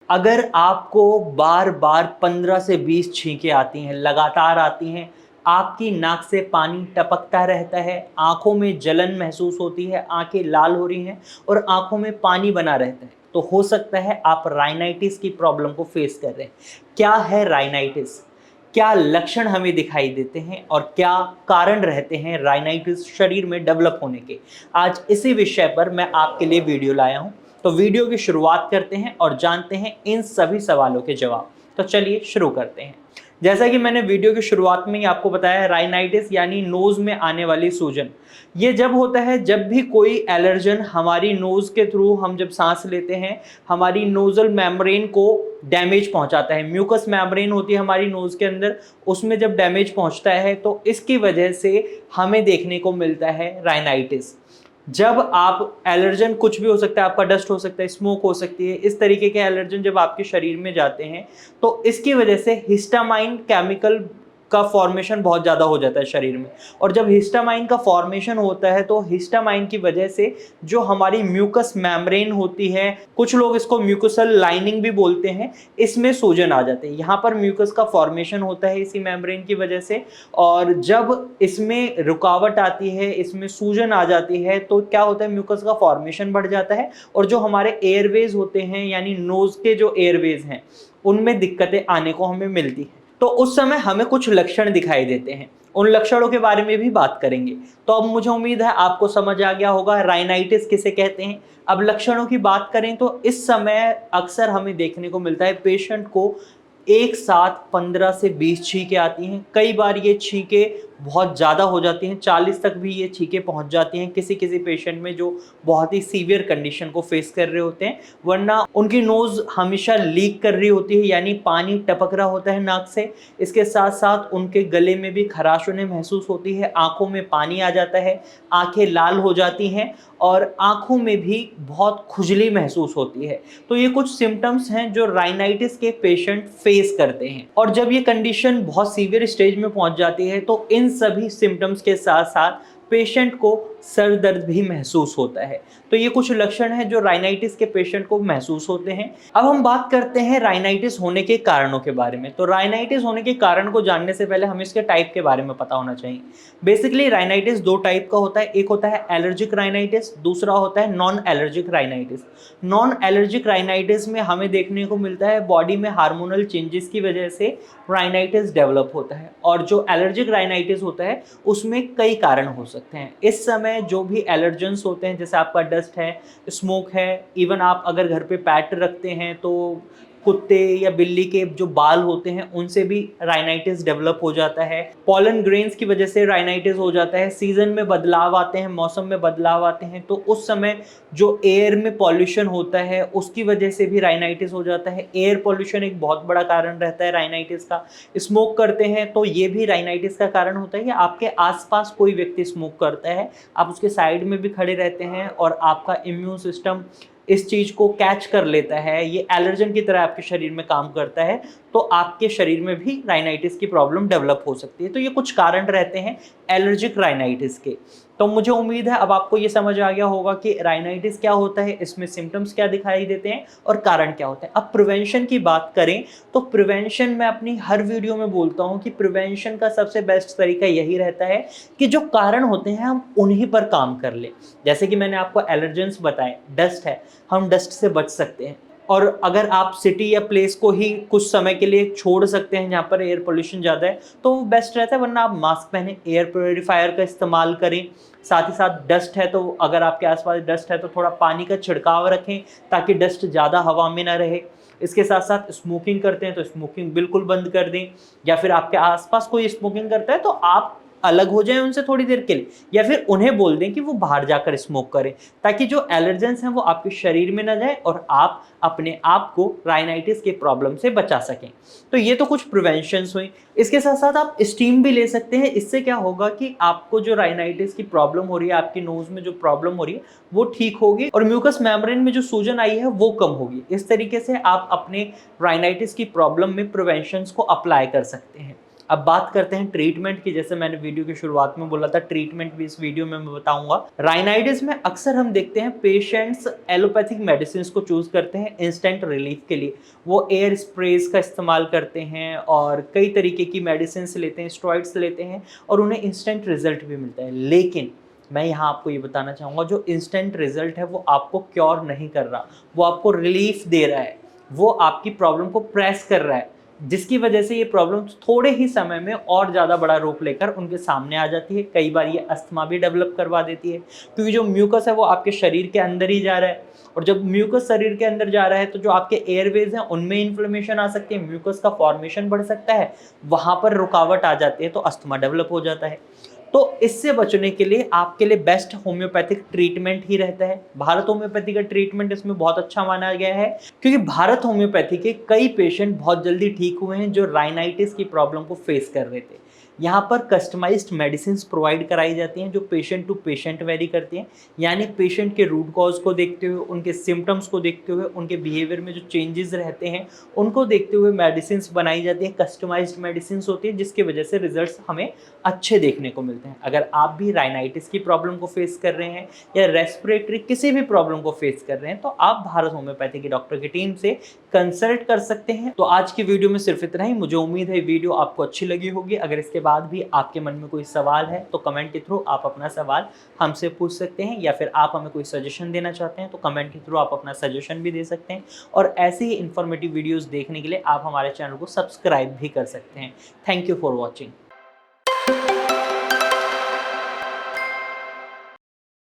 अगर आपको बार बार 15 से 20 छींकें आती हैं, लगातार आती हैं, आपकी नाक से पानी टपकता रहता है, आंखों में जलन महसूस होती है, आंखें लाल हो रही हैं और आंखों में पानी बना रहता है, तो हो सकता है आप राइनाइटिस की प्रॉब्लम को फेस कर रहे हैं। क्या है राइनाइटिस? क्या लक्षण हमें दिखाई देते हैं और क्या कारण रहते हैं राइनाइटिस शरीर में डेवलप होने के? आज इसी विषय पर मैं आपके लिए वीडियो लाया हूं। तो वीडियो की शुरुआत करते हैं और जानते हैं इन सभी सवालों के जवाब। तो चलिए शुरू करते हैं। जैसा कि मैंने वीडियो की शुरुआत में ही आपको बताया, राइनाइटिस यानी नोज में आने वाली सूजन। ये जब होता है जब भी कोई एलर्जन हमारी नोज के थ्रू, हम जब सांस लेते हैं, हमारी नोजल मेम्ब्रेन को डैमेज पहुंचाता है। म्यूकस मेम्ब्रेन होती है हमारी नोज के अंदर, उसमें जब डैमेज पहुंचता है तो इसकी वजह से हमें देखने को मिलता है राइनाइटिस। जब आप एलर्जन, कुछ भी हो सकता है, आपका डस्ट हो सकता है, स्मोक हो सकती है, इस तरीके के एलर्जन जब आपके शरीर में जाते हैं तो इसकी वजह से हिस्टामाइन केमिकल का फॉर्मेशन बहुत ज़्यादा हो जाता है शरीर में। और जब हिस्टामाइन का फॉर्मेशन होता है तो हिस्टामाइन की वजह से जो हमारी म्यूकस मेम्ब्रेन होती है, कुछ लोग इसको म्यूकोसल लाइनिंग भी बोलते हैं, इसमें सूजन आ जाते हैं। यहाँ पर म्यूकस का फॉर्मेशन होता है इसी मेम्ब्रेन की वजह से, और जब इसमें रुकावट आती है, इसमें सूजन आ जाती है, तो क्या होता है, म्यूकस का फॉर्मेशन बढ़ जाता है और जो हमारे एयरवेज होते हैं, यानी नोज के जो एयरवेज हैं, उनमें दिक्कतें आने को हमें मिलती है। तो उस समय हमें कुछ लक्षण दिखाई देते हैं, उन लक्षणों के बारे में भी बात करेंगे। तो अब मुझे उम्मीद है आपको समझ आ गया होगा राइनाइटिस किसे कहते हैं। अब लक्षणों की बात करें तो इस समय अक्सर हमें देखने को मिलता है पेशेंट को एक साथ 15 से 20 छींकें आती हैं। कई बार ये छींकें बहुत ज़्यादा हो जाती हैं, 40 तक भी ये छींकें पहुंच जाती हैं किसी किसी पेशेंट में जो बहुत ही सीवियर कंडीशन को फेस कर रहे होते हैं। वरना उनकी नोज़ हमेशा लीक कर रही होती है, यानी पानी टपक रहा होता है नाक से। इसके साथ साथ उनके गले में भी खराश उन्हें महसूस होती है, आंखों में पानी आ जाता है, आंखें लाल हो जाती हैं और आंखों में भी बहुत खुजली महसूस होती है। तो ये कुछ सिम्टम्स हैं जो राइनाइटिस के पेशेंट फेस करते हैं। और जब ये कंडीशन बहुत सीवियर स्टेज में पहुंच जाती है तो इन सभी सिम्टम्स के साथ साथ पेशेंट को सर दर्द भी महसूस होता है। तो ये कुछ लक्षण हैं जो राइनाइटिस के पेशेंट को महसूस होते हैं। अब हम बात करते हैं राइनाइटिस होने के कारणों के बारे में। तो राइनाइटिस होने के कारण को जानने से पहले हमें इसके टाइप के बारे में पता होना चाहिए। बेसिकली राइनाइटिस दो टाइप का होता है, एक होता है एलर्जिक राइनाइटिस, दूसरा होता है non allergic rhinitis. Non allergic rhinitis में हमें देखने को मिलता है बॉडी में हार्मोनल चेंजेस की वजह से राइनाइटिस डेवलप होता है, और जो एलर्जिक राइनाइटिस होता है उसमें कई कारण हो सकते हैं। इस समय जो भी एलर्जेंस होते हैं, जैसे आपका डस्ट है, स्मोक है, इवन आप अगर घर पे पेट रखते हैं तो कुत्ते या बिल्ली के जो बाल होते हैं उनसे भी राइनाइटिस डेवलप हो जाता है। पॉलन ग्रेन्स की वजह से राइनाइटिस हो जाता है। सीजन में बदलाव आते हैं, मौसम में बदलाव आते हैं, तो उस समय जो एयर में पॉल्यूशन होता है उसकी वजह से भी राइनाइटिस हो जाता है। एयर पॉल्यूशन एक बहुत बड़ा कारण रहता है राइनाइटिस का। स्मोक करते हैं तो ये भी राइनाइटिस का कारण होता है। या आपके आसपास कोई व्यक्ति स्मोक करता है, आप उसके साइड में भी खड़े रहते हैं और आपका इम्यून सिस्टम इस चीज को कैच कर लेता है, ये एलर्जन की तरह आपके शरीर में काम करता है, तो आपके शरीर में भी राइनाइटिस की प्रॉब्लम डेवलप हो सकती है। तो ये कुछ कारण रहते हैं एलर्जिक राइनाइटिस के। तो मुझे उम्मीद है अब आपको ये समझ आ गया होगा कि राइनाइटिस क्या होता है, इसमें सिम्टम्स क्या दिखाई देते हैं और कारण क्या होते हैं। अब प्रिवेंशन की बात करें तो प्रिवेंशन, मैं अपनी हर वीडियो में बोलता हूँ कि प्रिवेंशन का सबसे बेस्ट तरीका यही रहता है कि जो कारण होते हैं हम उन्हीं पर काम कर लें। जैसे कि मैंने आपको एलर्जेंस बताए, डस्ट है, हम डस्ट से बच सकते हैं। और अगर आप सिटी या प्लेस को ही कुछ समय के लिए छोड़ सकते हैं जहाँ पर एयर पोल्यूशन ज़्यादा है तो वो बेस्ट रहता है, वरना आप मास्क पहने, एयर प्योरीफायर का इस्तेमाल करें। साथ ही साथ डस्ट है तो अगर आपके आसपास डस्ट है तो थोड़ा पानी का छिड़काव रखें ताकि डस्ट ज़्यादा हवा में ना रहे। इसके साथ साथ स्मोकिंग करते हैं तो स्मोकिंग बिल्कुल बंद कर दें, या फिर आपके आसपास कोई स्मोकिंग करता है तो आप अलग हो जाएं उनसे थोड़ी देर के लिए, या फिर उन्हें बोल दें कि वो बाहर जाकर स्मोक करें, ताकि जो एलर्जेंस हैं वो आपके शरीर में ना जाए और आप अपने आप को राइनाइटिस के प्रॉब्लम से बचा सकें। तो ये तो कुछ प्रिवेंशंस हुई। इसके साथ साथ आप स्टीम भी ले सकते हैं। इससे क्या होगा कि आपको जो राइनाइटिस की प्रॉब्लम हो रही है, आपकी नोज में जो प्रॉब्लम हो रही है वो ठीक होगी और म्यूकस मेम्ब्रेन में जो सूजन आई है वो कम होगी। इस तरीके से आप अपने राइनाइटिस की प्रॉब्लम में प्रिवेंशंस को अप्लाई कर सकते हैं। अब बात करते हैं ट्रीटमेंट की। जैसे मैंने वीडियो की शुरुआत में बोला था, ट्रीटमेंट भी इस वीडियो में मैं बताऊंगा। राइनाइटिस में अक्सर हम देखते हैं पेशेंट्स एलोपैथिक मेडिसिन को चूज करते हैं इंस्टेंट रिलीफ के लिए। वो एयर स्प्रेज का इस्तेमाल करते हैं और कई तरीके की मेडिसिन लेते हैं, स्टेरॉइड्स लेते हैं और उन्हें इंस्टेंट रिजल्ट भी मिलता है। लेकिन मैं यहाँ आपको ये बताना चाहूँगा, जो इंस्टेंट रिजल्ट है वो आपको क्योर नहीं कर रहा, वो आपको रिलीफ दे रहा है, वो आपकी प्रॉब्लम को प्रेस कर रहा है, जिसकी वजह से ये प्रॉब्लम थोड़े ही समय में और ज़्यादा बड़ा रूप लेकर उनके सामने आ जाती है। कई बार ये अस्थमा भी डेवलप करवा देती है, क्योंकि जो म्यूकस है वो आपके शरीर के अंदर ही जा रहा है, और जब म्यूकस शरीर के अंदर जा रहा है तो जो आपके एयरवेज हैं उनमें इन्फ्लेमेशन आ सकती है, म्यूकस का फॉर्मेशन बढ़ सकता है, वहाँ पर रुकावट आ जाती है तो अस्थमा डेवलप हो जाता है। तो इससे बचने के लिए आपके लिए बेस्ट होम्योपैथिक ट्रीटमेंट ही रहता है। भारत होम्योपैथी का ट्रीटमेंट इसमें बहुत अच्छा माना गया है, क्योंकि भारत होम्योपैथी के कई पेशेंट बहुत जल्दी ठीक हुए हैं जो राइनाइटिस की प्रॉब्लम को फेस कर रहे थे। यहाँ पर कस्टमाइज्ड मेडिसिन प्रोवाइड कराई जाती हैं जो पेशेंट टू पेशेंट वेरी करती हैं, यानी पेशेंट के रूट कॉज को देखते हुए, उनके सिम्टम्स को देखते हुए, उनके बिहेवियर में जो चेंजेस रहते हैं उनको देखते हुए मेडिसिन बनाई जाती है। कस्टमाइज्ड मेडिसिन होती है जिसकी वजह से रिजल्ट्स हमें अच्छे देखने को मिलते हैं। अगर आप भी राइनाइटिस की प्रॉब्लम को फेस कर रहे हैं या रेस्पिरेटरी किसी भी प्रॉब्लम को फेस कर रहे हैं तो आप भारत होम्योपैथी की डॉक्टर की टीम से कंसल्ट कर सकते हैं। तो आज की वीडियो में सिर्फ इतना ही। मुझे उम्मीद है वीडियो आपको अच्छी लगी होगी। अगर इसके बाद भी आपके मन में कोई सवाल है तो कमेंट के थ्रू आप अपना सवाल हमसे पूछ सकते हैं, या फिर आप हमें कोई सजेशन देना चाहते हैं तो कमेंट के थ्रू आप अपना सजेशन भी दे सकते हैं। और ऐसे ही इन्फॉर्मेटिव वीडियोस देखने के लिए आप हमारे चैनल को सब्सक्राइब भी कर सकते हैं। Thank you for watching.